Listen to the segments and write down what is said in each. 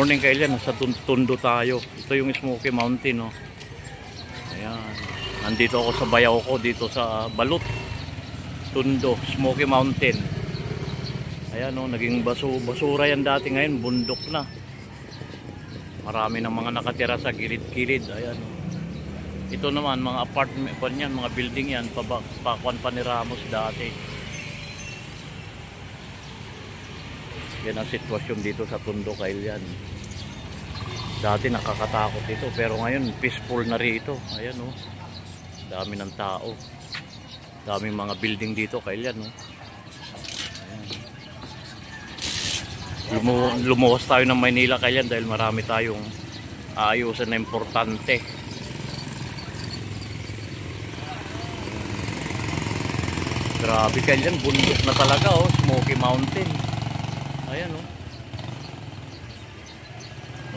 morning kailan, nasa Tondo tayo. Ito yung Smoky Mountain, oh. Ayan. Nandito ako sa bayaw ko, dito sa Balot. Tondo, Smoky Mountain. Ayan, oh, naging basura yan dati, ngayon bundok na. Marami ng mga nakatira sa gilid-gilid. Ayan, oh. Ito naman, mga apartment yan, mga building yan, pakuan pa ni Ramos dati. Yan ang sitwasyon dito sa Tondo, Kailian. Dati nakakatakot ito, pero ngayon peaceful na rito. Ayan, oh. Dami ng tao. Daming mga building dito, Kailian, oh. Lumuwas tayo ng Maynila, Kailian, dahil marami tayong ayusan na importante. Grabe, Kailian, bundok na talaga, oh. Smoky Mountain. Ayan, oh.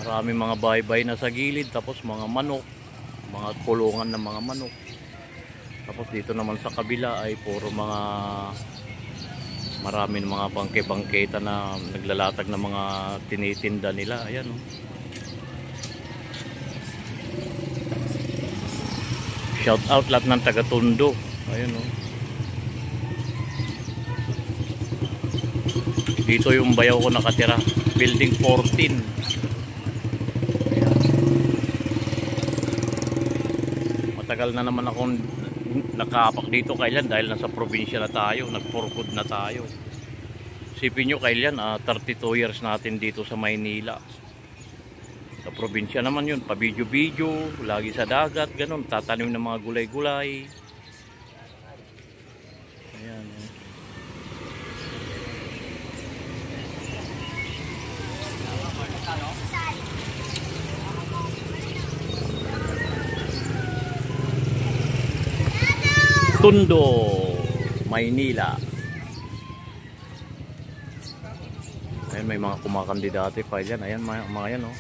Marami mga bahay-bahay na sa gilid, tapos mga manok, mga kulungan ng mga manok. Tapos dito naman sa kabila ay puro mga marami ng mga bangke-bangketa na naglalatag ng mga tinitinda nila. Ayan, oh. Shout out lahat ng taga Tondo. Ayan, oh. Dito yung bayaw ko nakatira, building 14. Ayan. Matagal na naman akong nakapak dito, Kailian, dahil nasa probinsya na tayo, nag-for good na tayo. Sipin nyo, Kailian, 32 years natin dito sa Maynila. Sa probinsya naman yun, pabidyo-bidyo, lagi sa dagat, ganun, tatanim ng mga gulay-gulay. Ayan. Tondo, Maynila. Ayan, may mga kumakandidate pa yan. Ayan, mga yan, oh.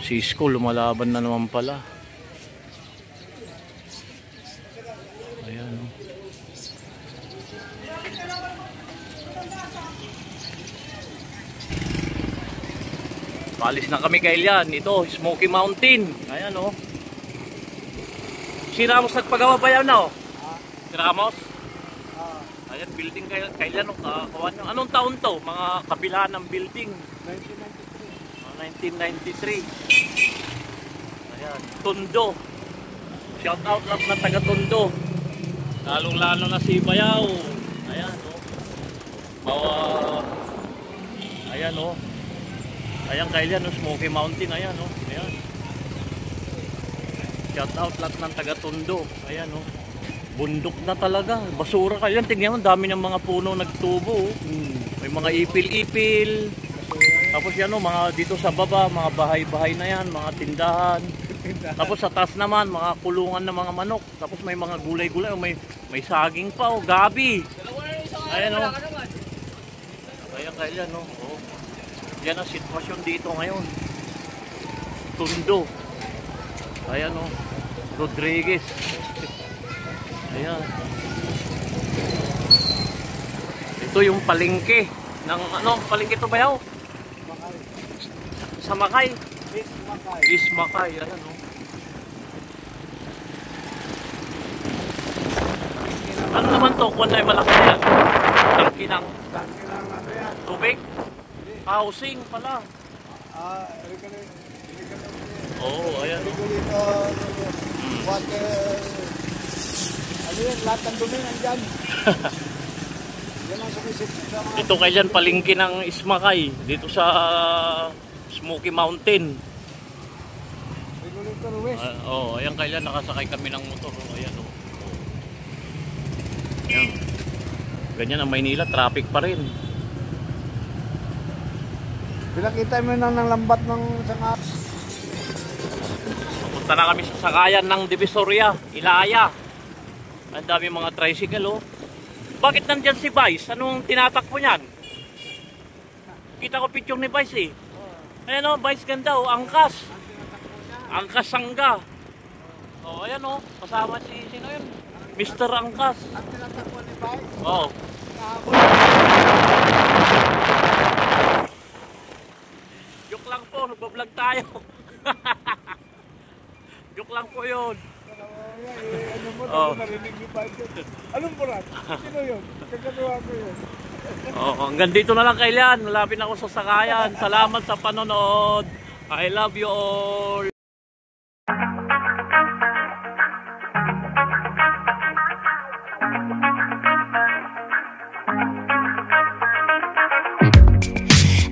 Si Isko lumalaban na naman pala. Ayan, oh. Palis na kami, Kailian. Ito, Smoky Mountain. Ayan, oh. Si Ramos nagpagawa ba yan, oh? Si Ramos? Ayan, building Kailian, oh. Anong taon to? Mga kabila ng building. 1993. Ayan, Tondo. Shout out lang na taga Tondo. Lalong-lalo na si Bayaw. Ayan, oh. Ayan, oh. Ayan, Kailian, oh. Smoky Mountain. Ayan, oh. Ayan. Shout out lahat ng taga Tondo. Ayan, oh. Bundok na talaga. Basura, Kailian. Tingnan mo, dami ng mga puno nagtubo, oh. May mga ipil-ipil. Tapos yan, oh, mga dito sa baba, mga bahay-bahay na yan, mga tindahan. Tapos sa taas naman, mga kulungan ng mga manok. Tapos may mga gulay-gulay, oh. May saging pa, oh. Gabi. Ayan, oh. Ayan, Kailian, oh. Oh. Yan ang sitwasyon dito ngayon. Tondo. Ayan, oh. Rodriguez. Ayan. Ito yung palengke ng ano, palengke to Bayaw? Sa Makay. Ismakay. Ayan, oh. Ano naman to? Kung ay malaki na yan? Tangki ng tubig? Housing pala. Oh, ayan. Water. Ano yan? Lahat ng dumi nandyan. Yan ang sumisip sa mga... Ito Kailian, palengke ng Ismakay. Dito sa Smoky Mountain. Regulator West. Oh, ayan, Kailian, nakasakay kami ng motor. Oh, ayan, oh. Ayan. Ganyan ang Maynila, traffic pa rin. Pinakita mo nang lambat ng sanga. Punta na kami sa sakayan ng Divisoria, Ilaya. Ang dami mga tricycle, oh. Bakit nandyan si Vice? Anong tinatakbo niyan? Kita ko picture ni Vice, eh. Ayan, oh, Vice ganda, oh. Angkas. Angkas Sangga. Oh, ayan, oh. Kasama si, sino yun? Mr. Angkas. Ang tinatakbo ni Vice? Oh. tayo. Joke lang po yun. Ano mo, Oh. narinig niyo pa ito. Anong burat? Sino yun? Kagagawa ko yun. Hanggang dito na lang kailan. Malapit na ako sa sakayan. Salamat sa panonood. I love you all.